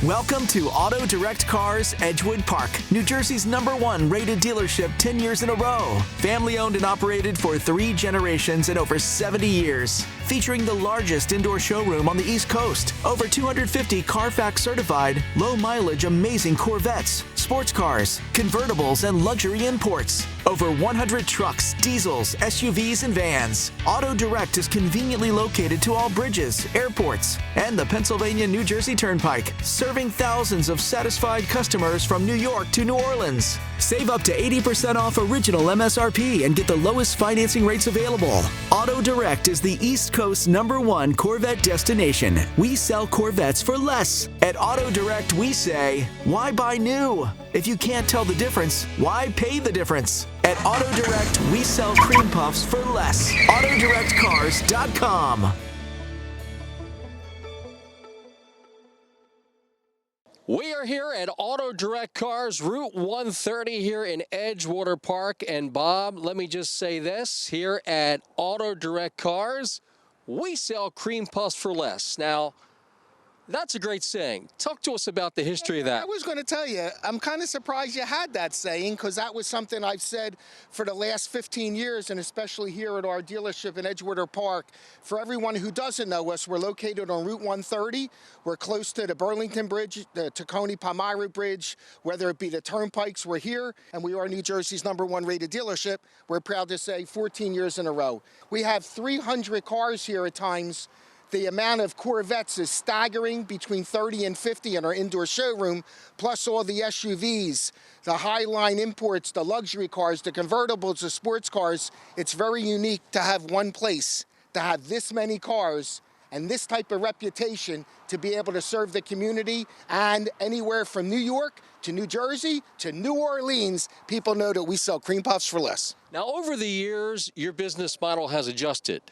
Welcome to Auto Direct Cars Edgewood Park, New Jersey's #1 rated dealership 10 years in a row. Family owned and operated for 3 generations and over 70 years. Featuring the largest indoor showroom on the East Coast. Over 250 Carfax certified, low mileage, amazing Corvettes, sports cars, convertibles, and luxury imports. Over 100 trucks, diesels, SUVs, and vans. Auto Direct is conveniently located to all bridges, airports, and the Pennsylvania-New Jersey Turnpike, serving thousands of satisfied customers from New York to New Orleans. Save up to 80% off original MSRP and get the lowest financing rates available. Auto Direct is the East Coast's #1 Corvette destination. We sell Corvettes for less. At Auto Direct, we say, why buy new? If you can't tell the difference, why pay the difference? At Auto Direct, we sell cream puffs for less. AutoDirectCars.com. We are here at Auto Direct Cars, Route 130 here in Edgewater Park. And Bob, let me just say this, here at Auto Direct Cars, we sell cream puffs for less. Now, that's a great saying. Talk to us about the history of that. I was going to tell you, I'm kind of surprised you had that saying, because that was something I've said for the last 15 years, and especially here at our dealership in Edgewater Park. For everyone who doesn't know us, we're located on Route 130. We're close to the Burlington Bridge, the Tacony-Palmyra Bridge, whether it be the turnpikes, we're here, and we are New Jersey's #1 rated dealership. We're proud to say 14 years in a row. We have 300 cars here at times. The amount of Corvettes is staggering, between 30 and 50 in our indoor showroom, plus all the SUVs, the Highline imports, the luxury cars, the convertibles, the sports cars. It's very unique to have one place, to have this many cars and this type of reputation to be able to serve the community. And anywhere from New York to New Jersey to New Orleans, people know that we sell cream puffs for less. Now, over the years, your business model has adjusted.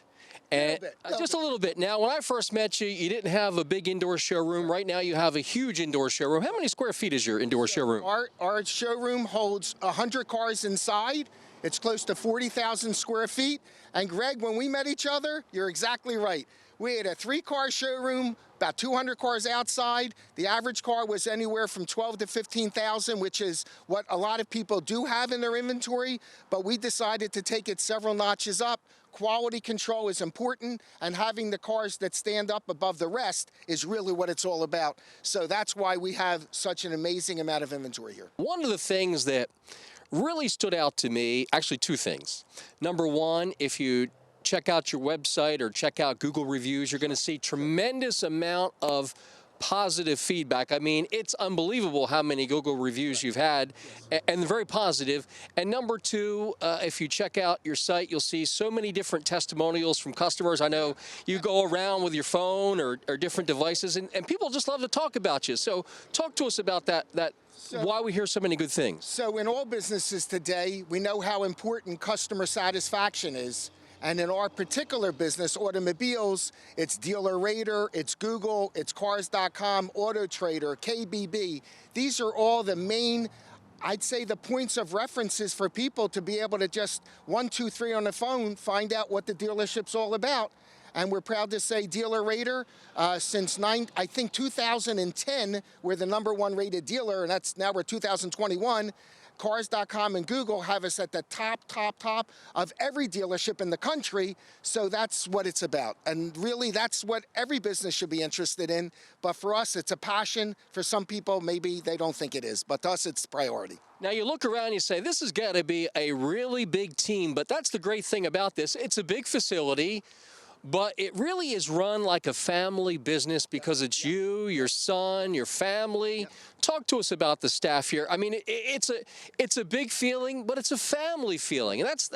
And just a little bit. Now, when I first met you, you didn't have a big indoor showroom. Right now, you have a huge indoor showroom. How many square feet is your indoor showroom? Our showroom holds 100 cars inside. It's close to 40,000 square feet. And Greg, when we met each other, you're exactly right. We had a 3-car showroom, about 200 cars outside. The average car was anywhere from 12 to 15,000, which is what a lot of people do have in their inventory. But we decided to take it several notches up. Quality control is important, and having the cars that stand up above the rest is really what it's all about. So that's why we have such an amazing amount of inventory here. One of the things that really stood out to me, actually 2 things. Number one, if you check out your website or check out Google reviews, you're going to see tremendous amount of positive feedback. I mean, it's unbelievable how many Google reviews you've had, and very positive. And number 2, if you check out your site, you'll see so many different testimonials from customers. I know you go around with your phone or different devices, and people just love to talk about you. So talk to us about that why we hear so many good things. So in all businesses today, we know how important customer satisfaction is. And in our particular business, automobiles, it's Dealer Rater, it's Google, it's Cars.com, Auto Trader, KBB. These are all the main, I'd say, the points of references for people to be able to just 1, 2, 3 on the phone, find out what the dealership's all about. And we're proud to say Dealer Rater, since 2010, we're the #1 rated dealer, and that's now we're 2021. Cars.com and Google have us at the top of every dealership in the country. So that's what it's about. And really, that's what every business should be interested in. But for us, it's a passion. For some people, maybe they don't think it is. But to us, it's priority. Now, you look around and you say, this has got to be a really big team. But that's the great thing about this. It's a big facility. But it really is run like a family business because it's you, your son, your family. Yep. Talk to us about the staff here. I mean, it's a big feeling, but it's a family feeling, and that's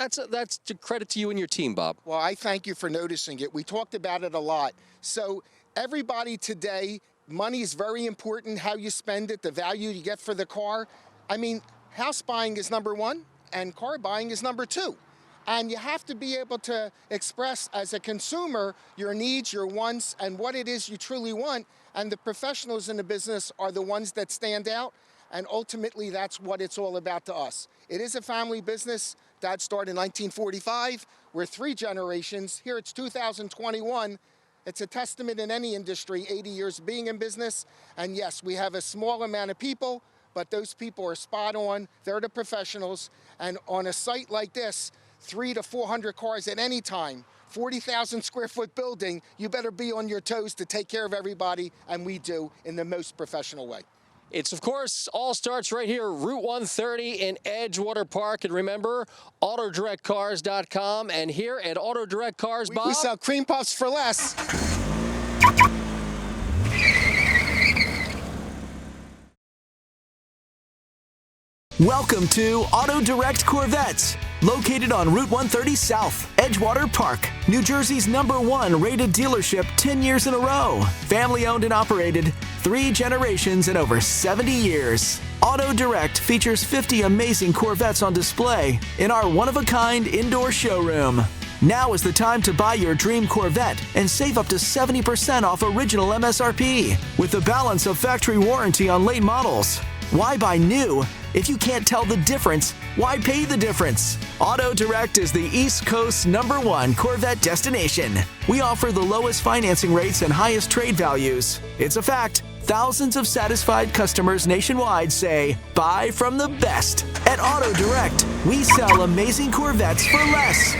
to credit to you and your team, Bob. Well, I thank you for noticing it. We talked about it a lot. So everybody today, money is very important. How you spend it, the value you get for the car. I mean, house buying is #1, and car buying is #2. And you have to be able to express as a consumer your needs, your wants, and what it is you truly want. And the professionals in the business are the ones that stand out. And ultimately, that's what it's all about to us. It is a family business. Dad started in 1945. We're 3 generations. Here it's 2021. It's a testament in any industry, 80 years being in business. And yes, we have a small amount of people, but those people are spot on. They're the professionals. And on a site like this, 300 to 400 cars at any time, 40,000 square foot building, you better be on your toes to take care of everybody, and we do in the most professional way. It's, of course, all starts right here, Route 130 in Edgewater Park. And remember, AutoDirectCars.com. And here at Auto Direct Cars, Bob, we sell cream puffs for less. Welcome to Auto Direct Corvettes, located on Route 130 South, Edgewater Park, New Jersey's #1 rated dealership 10 years in a row. Family owned and operated, 3 generations and over 70 years. Auto Direct features 50 amazing Corvettes on display in our one-of-a-kind indoor showroom. Now is the time to buy your dream Corvette and save up to 70% off original MSRP with the balance of factory warranty on late models. Why buy new? If you can't tell the difference, why pay the difference? Auto Direct is the East Coast's #1 Corvette destination. We offer the lowest financing rates and highest trade values. It's a fact. Thousands of satisfied customers nationwide say, buy from the best. At Auto Direct, we sell amazing Corvettes for less.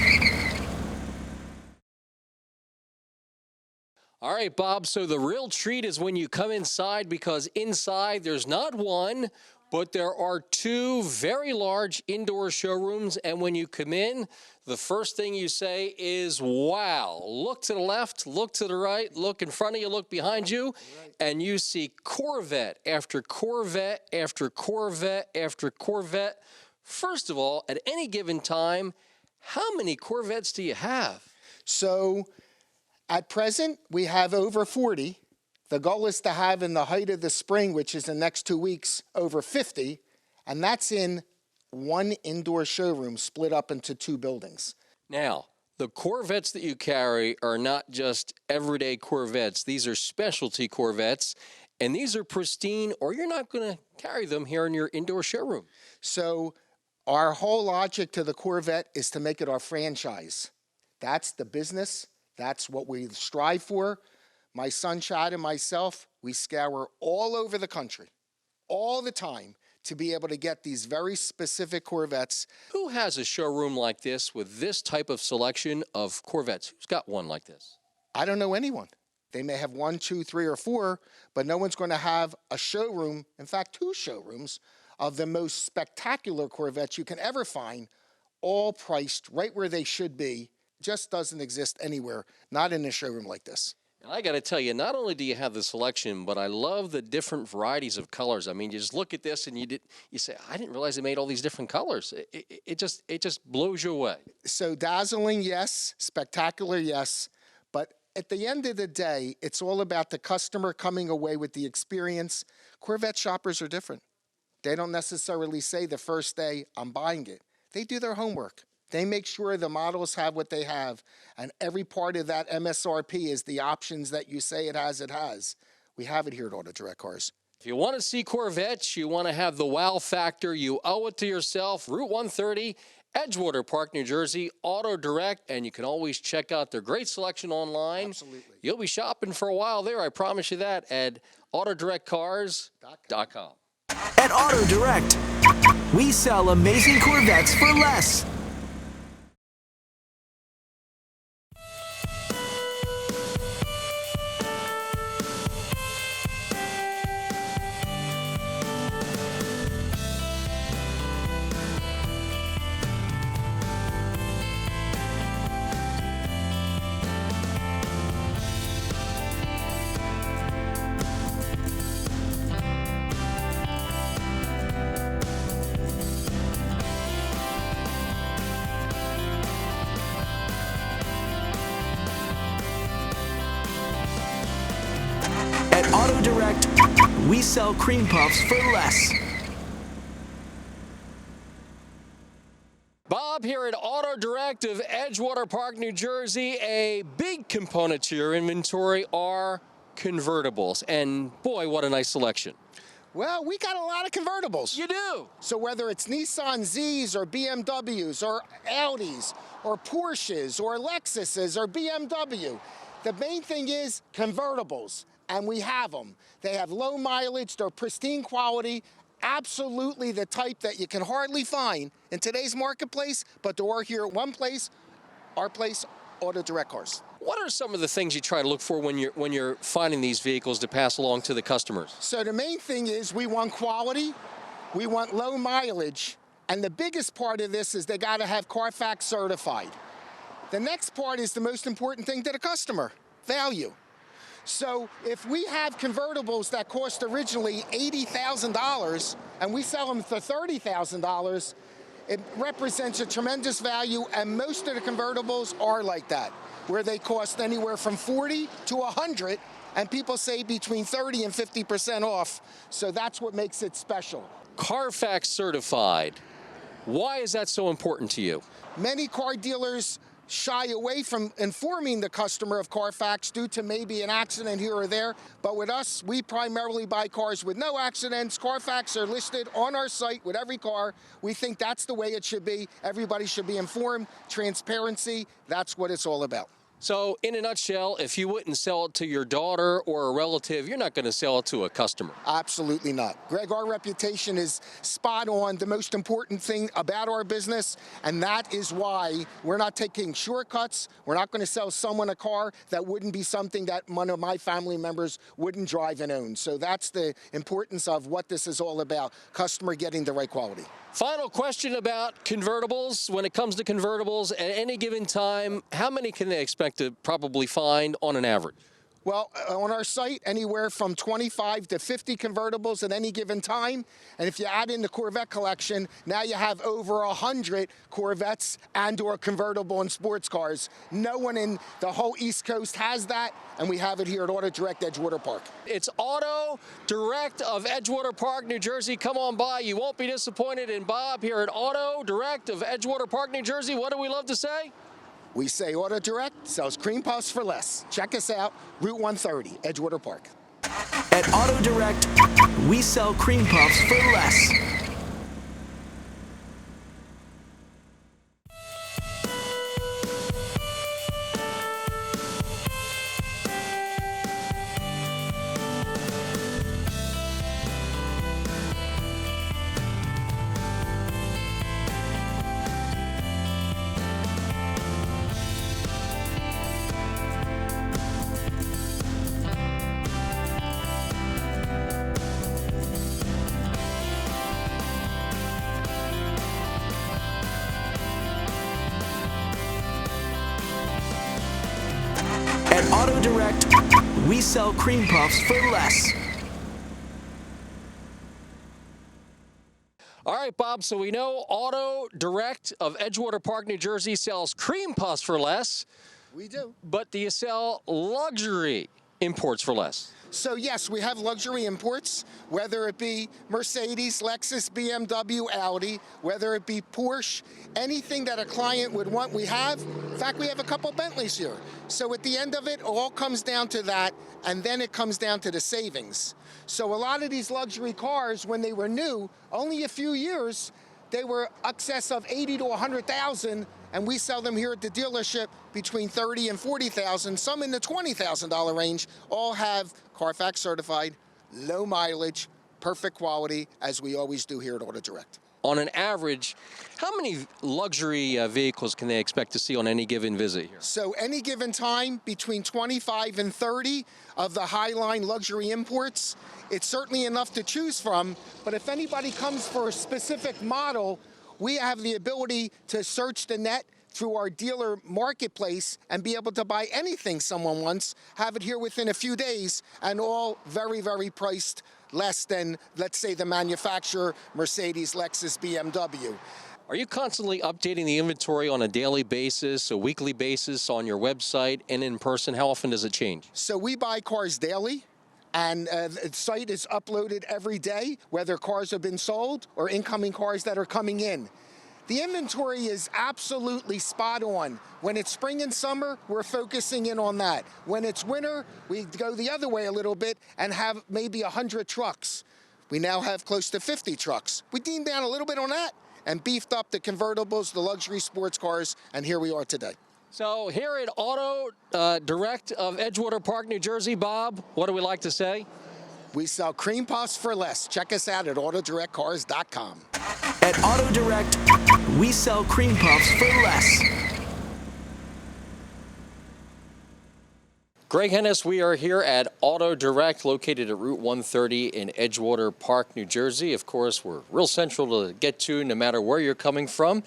All right, Bob, so the real treat is when you come inside, because inside there's not one, but there are 2 very large indoor showrooms. And when you come in, the first thing you say is, wow. Look to the left, look to the right, look in front of you, look behind you, and you see Corvette after Corvette after Corvette after Corvette. First of all, at any given time, how many Corvettes do you have? So at present, we have over 40. The goal is to have in the height of the spring, which is the next 2 weeks, over 50. And that's in one indoor showroom split up into 2 buildings. Now, the Corvettes that you carry are not just everyday Corvettes. These are specialty Corvettes, and these are pristine, or you're not going to carry them here in your indoor showroom. So our whole logic to the Corvette is to make it our franchise. That's the business. That's what we strive for. My son Chad and myself, we scour all over the country, all the time, to be able to get these very specific Corvettes. Who has a showroom like this with this type of selection of Corvettes? Who's got one like this? I don't know anyone. They may have 1, 2, 3, or 4, but no one's going to have a showroom, in fact, 2 showrooms, of the most spectacular Corvettes you can ever find, all priced right where they should be. Just doesn't exist anywhere, not in a showroom like this. And I got to tell you, not only do you have the selection, but I love the different varieties of colors. I mean, you just look at this and you say, I didn't realize they made all these different colors. It just blows you away. So dazzling, yes. Spectacular, yes. But at the end of the day, it's all about the customer coming away with the experience. Corvette shoppers are different. They don't necessarily say the first day, I'm buying it. They do their homework. They make sure the models have what they have, and every part of that MSRP is the options that you say it has, it has. We have it here at Auto Direct Cars. If you want to see Corvettes, you want to have the wow factor, you owe it to yourself. Route 130, Edgewater Park, New Jersey, Auto Direct, and you can always check out their great selection online. Absolutely. You'll be shopping for a while there, I promise you that, at AutoDirectCars.com. At Auto Direct, we sell amazing Corvettes for less. At Auto Direct, we sell cream puffs for less. Bob here at Auto Direct of Edgewater Park, New Jersey. A big component to your inventory are convertibles. And boy, what a nice selection. Well, we got a lot of convertibles. You do. So whether it's Nissan Zs or BMWs or Audis or Porsches or Lexuses or BMW, The main thing is convertibles, and we have them. They have low mileage, they're pristine quality, absolutely the type that you can hardly find in today's marketplace, but they are here at one place, our place, Auto Direct Cars. What are some of the things you try to look for when you're finding these vehicles to pass along to the customers? So the main thing is we want quality, we want low mileage, and the biggest part of this is they got to have Carfax certified. The next part is the most important thing to the customer, value. So if we have convertibles that cost originally $80,000 and we sell them for $30,000, it represents a tremendous value, and most of the convertibles are like that, where they cost anywhere from 40 to 100, and people say between 30 and 50% off. So that's what makes it special. Carfax certified. Why is that so important to you? Many car dealers shy away from informing the customer of Carfax due to maybe an accident here or there. But with us, we primarily buy cars with no accidents. Carfax are listed on our site with every car. We think that's the way it should be. Everybody should be informed. Transparency, that's what it's all about. So, in a nutshell, if you wouldn't sell it to your daughter or a relative, you're not going to sell it to a customer. Absolutely not. Greg, our reputation is spot on, the most important thing about our business, and that is why we're not taking shortcuts. We're not going to sell someone a car that wouldn't be something that one of my family members wouldn't drive and own. So that's the importance of what this is all about, customer getting the right quality. Final question about convertibles. When it comes to convertibles, at any given time, how many can they expect to probably find on an average? Well, on our site, anywhere from 25 to 50 convertibles at any given time. And if you add in the Corvette collection, now you have over 100 Corvettes and or convertible and sports cars. No one in the whole East Coast has that, and we have it here at Auto Direct Edgewater Park. It's Auto Direct of Edgewater Park, New Jersey. Come on by. You won't be disappointed in Bob here at Auto Direct of Edgewater Park, New Jersey. What do we love to say? We say Auto Direct sells cream puffs for less. Check us out, Route 130, Edgewater Park. At Auto Direct, we sell cream puffs for less. At Auto Direct, we sell cream puffs for less. All right, Bob, so we know Auto Direct of Edgewater Park, New Jersey sells cream puffs for less. We do. But do you sell luxury imports for less? So yes, we have luxury imports, whether it be Mercedes, Lexus, BMW, Audi, whether it be Porsche, anything that a client would want, we have. In fact, we have a couple Bentleys here. So at the end of it, all comes down to that, and then it comes down to the savings. So a lot of these luxury cars, when they were new, only a few years, they were excess of 80 to 100,000, and we sell them here at the dealership between 30 and 40,000, some in the $20,000 range, all have Carfax certified, low mileage, perfect quality, as we always do here at Auto Direct. On an average, how many luxury vehicles can they expect to see on any given visit here? So any given time, between 25 and 30 of the Highline luxury imports. It's certainly enough to choose from, but if anybody comes for a specific model, we have the ability to search the net through our dealer marketplace and be able to buy anything someone wants, have it here within a few days, and all very, very priced less than, let's say, the manufacturer, Mercedes, Lexus, BMW. Are you constantly updating the inventory on a daily basis, a weekly basis on your website and in person? How often does it change? So we buy cars daily, and the site is uploaded every day, whether cars have been sold or incoming cars that are coming in. The inventory is absolutely spot on. When it's spring and summer, we're focusing in on that. When it's winter, we go the other way a little bit and have maybe 100 trucks. We now have close to 50 trucks. We deemed down a little bit on that and beefed up the convertibles, the luxury sports cars, and here we are today. So here at Auto Direct of Edgewater Park, New Jersey, Bob, what do we like to say? We sell cream puffs for less. Check us out at autodirectcars.com. At Auto Direct, we sell cream puffs for less. Greg Hennis, we are here at Auto Direct, located at Route 130 in Edgewater Park, New Jersey. Of course, we're real central to get to no matter where you're coming from.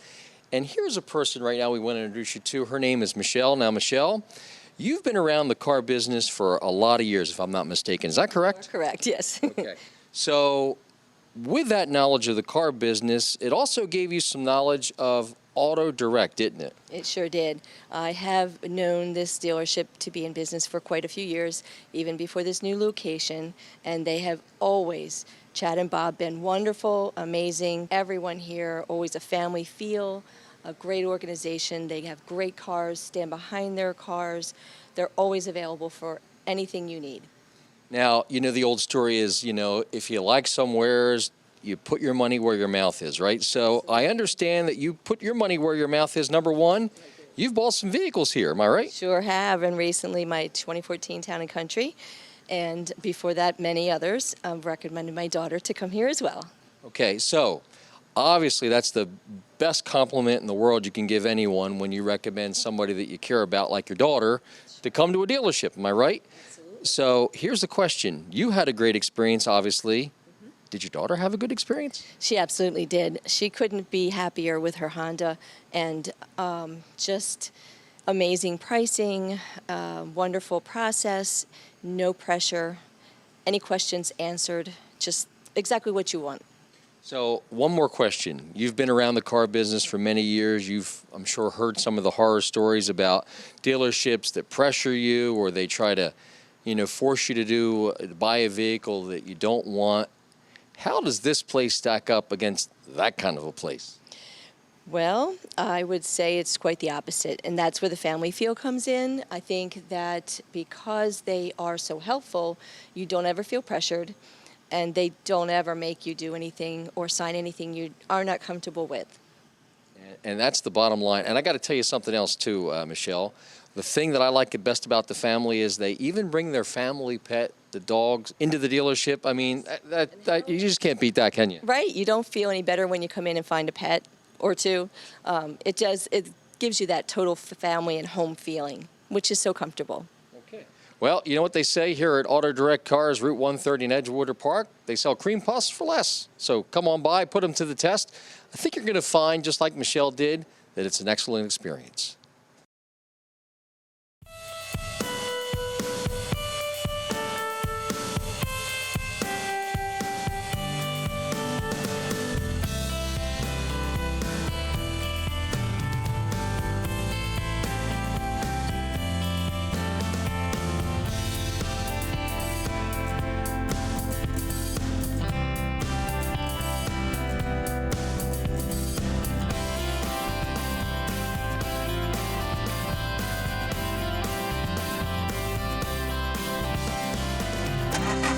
And here's a person right now we want to introduce you to. Her name is Michelle. Now, Michelle, you've been around the car business for a lot of years, if I'm not mistaken. Is that correct? Correct, yes. Okay. So with that knowledge of the car business, it also gave you some knowledge of Auto Direct, didn't it? It sure did. I have known this dealership to be in business for quite a few years, even before this new location, and they have always, Chad and Bob, been wonderful, amazing. Everyone here, always a family feel, a great organization. They have great cars, stand behind their cars. They're always available for anything you need. Now, you know, the old story is, you know, if you like some wares, you put your money where your mouth is, right? So I understand that you put your money where your mouth is. Number one, you've bought some vehicles here, am I right? Sure have, and recently my 2014 Town & Country, and before that many others. I've recommended my daughter to come here as well. Okay, so obviously that's the best compliment in the world you can give anyone when you recommend somebody that you care about, like your daughter, to come to a dealership, am I right? Absolutely. So here's the question. You had a great experience, obviously. Did your daughter have a good experience? She absolutely did. She couldn't be happier with her Honda, and just amazing pricing, wonderful process, no pressure, any questions answered, just exactly what you want. So one more question. You've been around the car business for many years. You've, I'm sure, heard some of the horror stories about dealerships that pressure you, or they try to, you know, force you to buy a vehicle that you don't want. How does this place stack up against that kind of a place? Well, I would say it's quite the opposite, and that's where the family feel comes in. I think that because they are so helpful, you don't ever feel pressured, and they don't ever make you do anything or sign anything you are not comfortable with. And that's the bottom line. And I got to tell you something else too, Michelle. The thing that I like it best about the family is they even bring their family pet, the dogs, into the dealership. I mean, that you just can't beat that, can you? Right? You don't feel any better when you come in and find a pet or two. It gives you that total family and home feeling, which is so comfortable. Okay. Well, you know what they say here at Auto Direct Cars, Route 130 in Edgewater Park? They sell cream puffs for less. So come on by, put them to the test. I think you're going to find, just like Michelle did, that it's an excellent experience.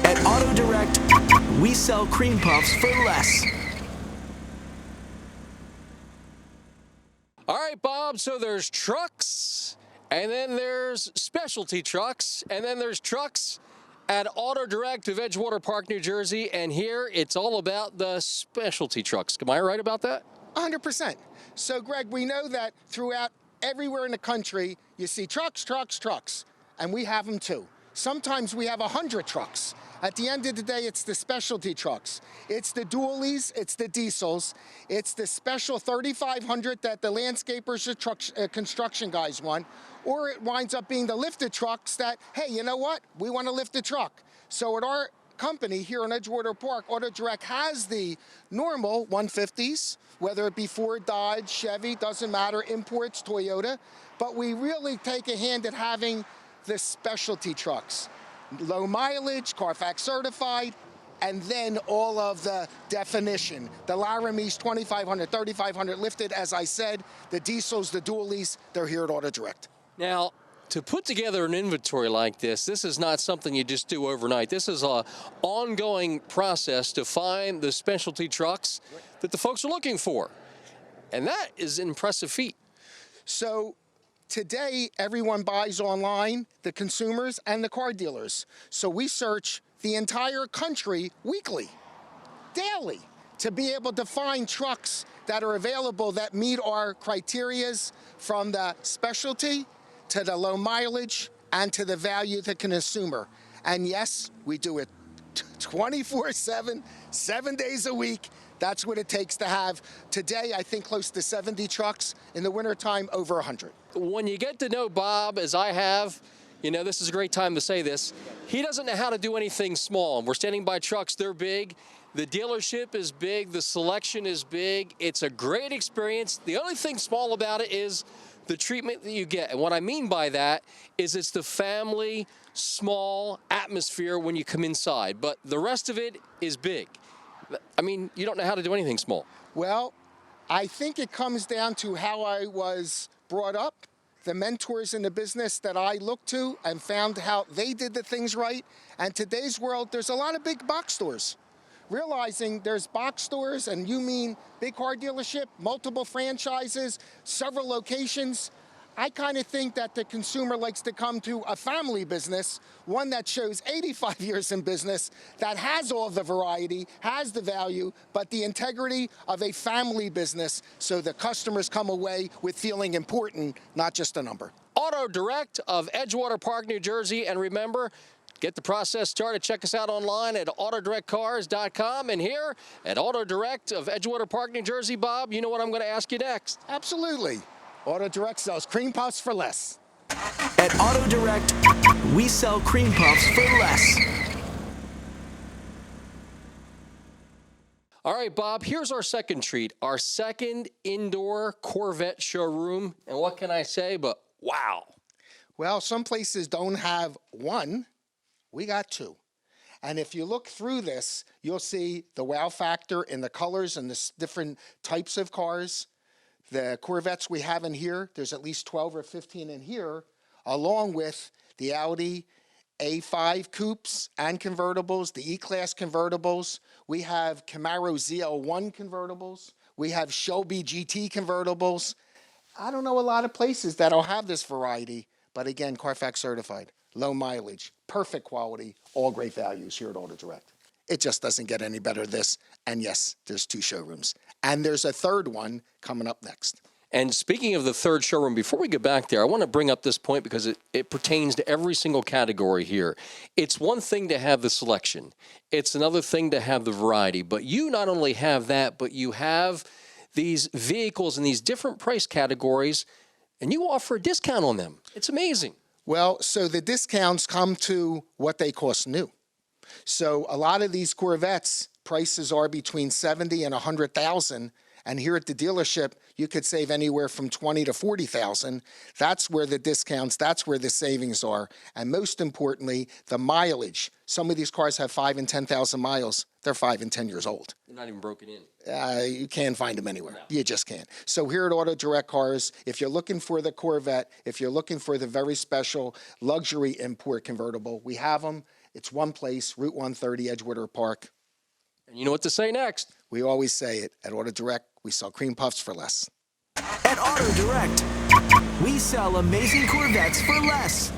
At Auto Direct, we sell cream puffs for less. All right, Bob, so there's trucks, and then there's specialty trucks, and then there's trucks at Auto Direct of Edgewater Park, New Jersey, and here it's all about the specialty trucks. Am I right about that? 100%. So, Greg, we know that throughout everywhere in the country, you see trucks, and we have them too. Sometimes we have 100 trucks. At the end of the day, it's the specialty trucks. It's the dualies, it's the diesels, it's the special 3500 that the landscapers or construction guys want, or it winds up being the lifted trucks that, hey, you know what? We want to lift a truck. So at our company here in Edgewater Park, Auto Direct has the normal 150s, whether it be Ford, Dodge, Chevy, doesn't matter, imports, Toyota, but we really take a hand at having the specialty trucks. Low mileage, Carfax certified, and then all of the definition. The Laramies 2500, 3500 lifted, as I said, the diesels, the dualies, they're here at Auto Direct. Now, to put together an inventory like this is not something you just do overnight. This is an ongoing process to find the specialty trucks that the folks are looking for. And that is an impressive feat. So today, everyone buys online, the consumers and the car dealers. So we search the entire country weekly, daily, to be able to find trucks that are available that meet our criterias, from the specialty to the low mileage and to the value to the consumer. And yes, we do it 24/7, 7 days a week. That's what it takes to have, today, I think close to 70 trucks. In the wintertime, over 100. When you get to know Bob, as I have, you know, this is a great time to say this, he doesn't know how to do anything small. We're standing by trucks, they're big. The dealership is big, the selection is big. It's a great experience. The only thing small about it is the treatment that you get. And what I mean by that is it's the family, small atmosphere when you come inside. But the rest of it is big. I mean, you don't know how to do anything small. Well, I think it comes down to how I was brought up, the mentors in the business that I looked to and found how they did the things right. And today's world, there's a lot of big box stores. Realizing there's box stores, and you mean big car dealership, multiple franchises, several locations. I kind of think that the consumer likes to come to a family business, one that shows 85 years in business, that has all the variety, has the value, but the integrity of a family business, so the customers come away with feeling important, not just a number. Auto Direct of Edgewater Park, New Jersey. And remember, get the process started. Check us out online at autodirectcars.com. And here at Auto Direct of Edgewater Park, New Jersey, Bob, you know what I'm going to ask you next? Absolutely. Auto Direct sells cream puffs for less. At Auto Direct, we sell cream puffs for less. All right, Bob, here's our second treat, our second indoor Corvette showroom. And what can I say but wow. Well, some places don't have one. We got two. And if you look through this, you'll see the wow factor in the colors and the different types of cars. The Corvettes we have in here, there's at least 12 or 15 in here, along with the Audi A5 coupes and convertibles, the E-Class convertibles. We have Camaro ZL1 convertibles. We have Shelby GT convertibles. I don't know a lot of places that'll have this variety, but again, Carfax certified, low mileage, perfect quality, all great values here at Auto Direct. It just doesn't get any better than this. And yes, there's two showrooms. And there's a third one coming up next. And speaking of the third showroom, before we get back there, I want to bring up this point because it pertains to every single category here. It's one thing to have the selection. It's another thing to have the variety. But you not only have that, but you have these vehicles in these different price categories, and you offer a discount on them. It's amazing. Well, so the discounts come to what they cost new. So a lot of these Corvettes, prices are between 70 and 100,000, and here at the dealership, you could save anywhere from 20 to 40,000. That's where the discounts, that's where the savings are. And most importantly, the mileage. Some of these cars have 5 and 10,000 miles. They're 5 and 10 years old. They're not even broken in. You can't find them anywhere. No. You just can't. So here at Auto Direct Cars, if you're looking for the Corvette, if you're looking for the very special luxury import convertible, we have them. It's one place, Route 130, Edgewater Park. And you know what to say next. We always say it. At Auto Direct, we sell cream puffs for less. At Auto Direct, we sell amazing Corvettes for less.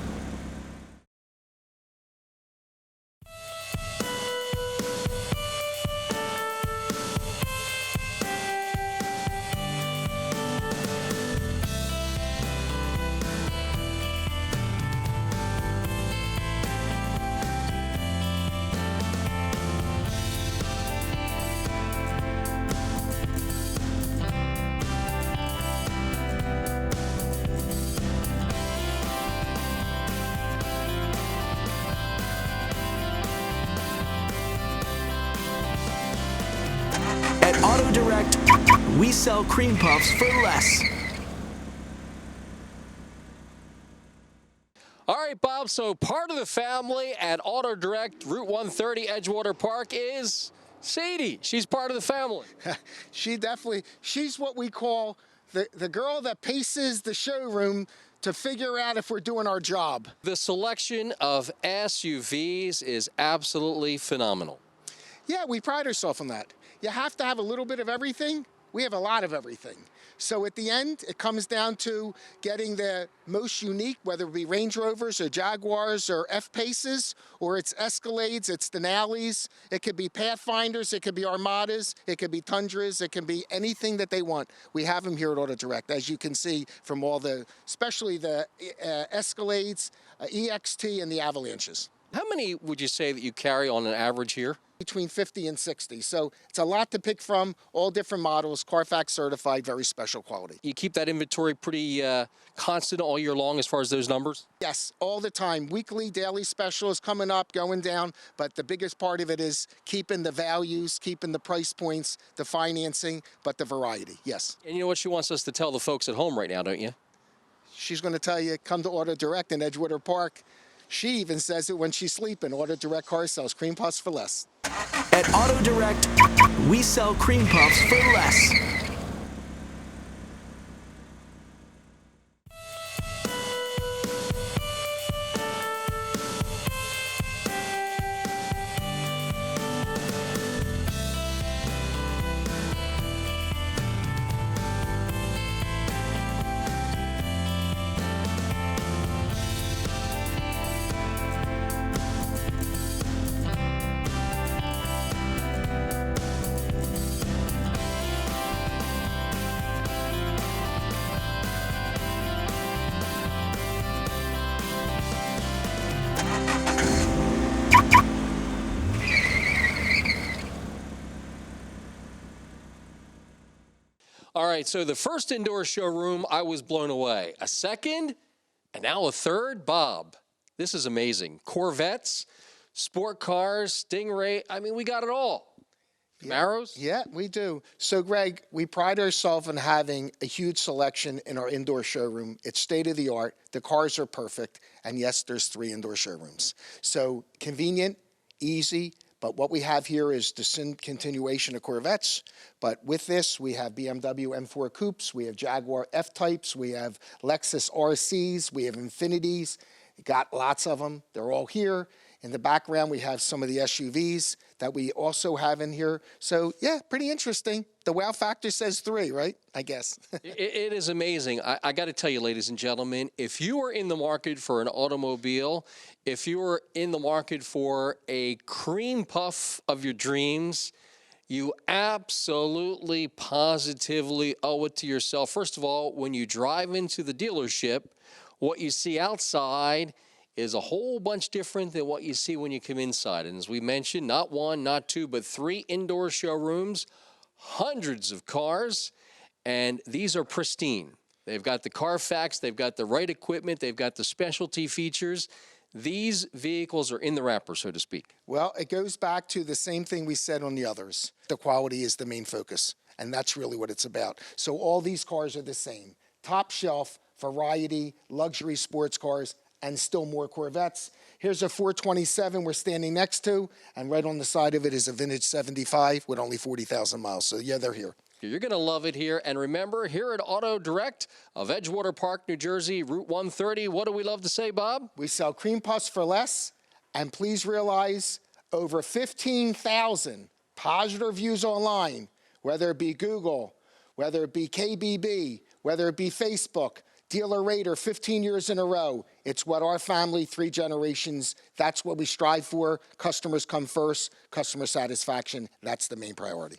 At Auto Direct, we sell cream puffs for less. All right, Bob, so part of the family at Auto Direct, Route 130, Edgewater Park, is Sadie. She's part of the family. She's what we call the girl that paces the showroom to figure out if we're doing our job. The selection of SUVs is absolutely phenomenal. Yeah, we pride ourselves on that. You have to have a little bit of everything. We have a lot of everything. So at the end, it comes down to getting the most unique, whether it be Range Rovers or Jaguars or F-Paces, or it's Escalades, it's Denali's, it could be Pathfinders, it could be Armadas, it could be Tundras, it can be anything that they want. We have them here at Auto Direct, as you can see from all the, especially the Escalades, EXT, and the Avalanches. How many would you say that you carry on an average here? Between 50 and 60. So it's a lot to pick from, all different models, Carfax certified, very special quality. You keep that inventory pretty constant all year long as far as those numbers? Yes, all the time. Weekly, daily specials coming up, going down. But the biggest part of it is keeping the values, keeping the price points, the financing, but the variety, yes. And you know what she wants us to tell the folks at home right now, don't you? She's going to tell you, come to Auto Direct in Edgewater Park. She even says it when she's sleeping. Auto Direct car sales, cream puffs for less. At Auto Direct, we sell cream puffs for less. All right, so the first indoor showroom, I was blown away. A second, and now a third. Bob, this is amazing. Corvettes, sport cars, Stingray. I mean, we got it all. Camaros? Yeah, we do. So, Greg, we pride ourselves on having a huge selection in our indoor showroom. It's state-of-the-art. The cars are perfect. And, yes, there's 3 indoor showrooms. So, convenient, easy. But what we have here is the continuation of Corvettes. But with this, we have BMW M4 Coupes, we have Jaguar F-Types, we have Lexus RCs, we have Infinities. Got lots of them. They're all here. In the background, we have some of the SUVs that we also have in here. So, yeah, pretty interesting. The wow factor says 3, right? I guess. It is amazing. I got to tell you, ladies and gentlemen, if you are in the market for an automobile, if you are in the market for a cream puff of your dreams, you absolutely, positively owe it to yourself. First of all, when you drive into the dealership, what you see outside is a whole bunch different than what you see when you come inside. And as we mentioned, not 1, not 2, but 3 indoor showrooms, hundreds of cars, and these are pristine. They've got the Carfax, they've got the right equipment, they've got the specialty features. These vehicles are in the wrapper, so to speak. Well, it goes back to the same thing we said on the others. The quality is the main focus, and that's really what it's about. So all these cars are the same. Top shelf, variety, luxury sports cars, and still more Corvettes. Here's a 427 we're standing next to, and right on the side of it is a vintage 75 with only 40,000 miles. So, yeah, they're here. You're going to love it here. And remember, here at Auto Direct of Edgewater Park, New Jersey, Route 130, what do we love to say, Bob? We sell cream puffs for less, and please realize over 15,000 positive reviews online, whether it be Google, whether it be KBB, whether it be Facebook, Dealer Rater, 15 years in a row. It's what our family, 3 generations, that's what we strive for. Customers come first. Customer satisfaction, that's the main priority.